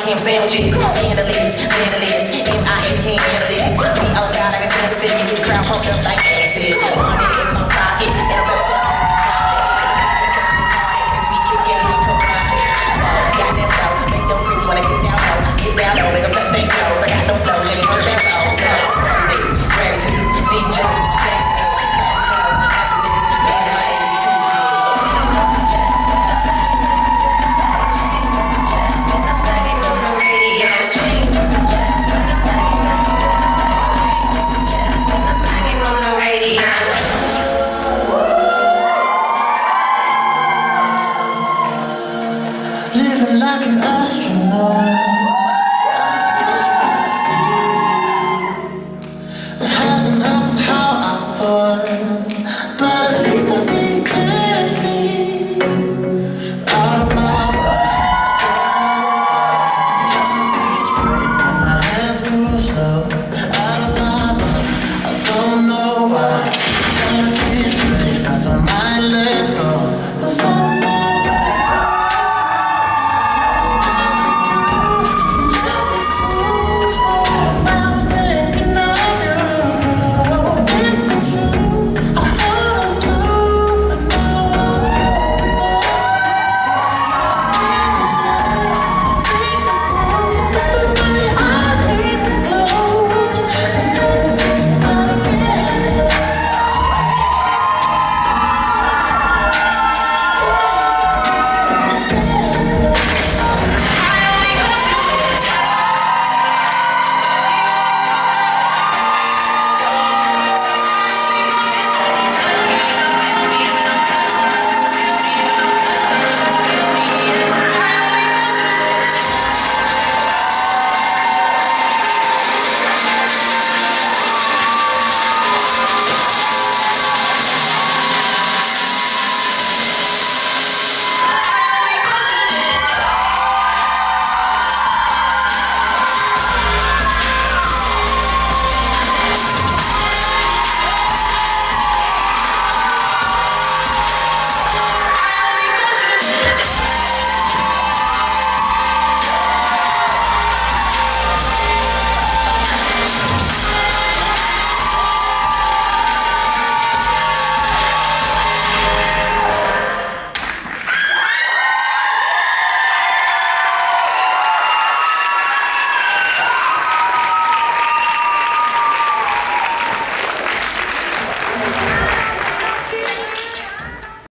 ham sandwiches, scandalous, vandalous, M-I-N-K, handleless. Oh God, I can understand you, get the crowd pumped up like asses. One minute in my pocket, and I'm upset on my pocket. It's something hard, as we kick it and provide. Got that flow, make them freaks wanna get down low. Get down low, make them touch their toes. I got no flow, you ain't heard that flow. So, gratitude, DJs, living like an astronaut.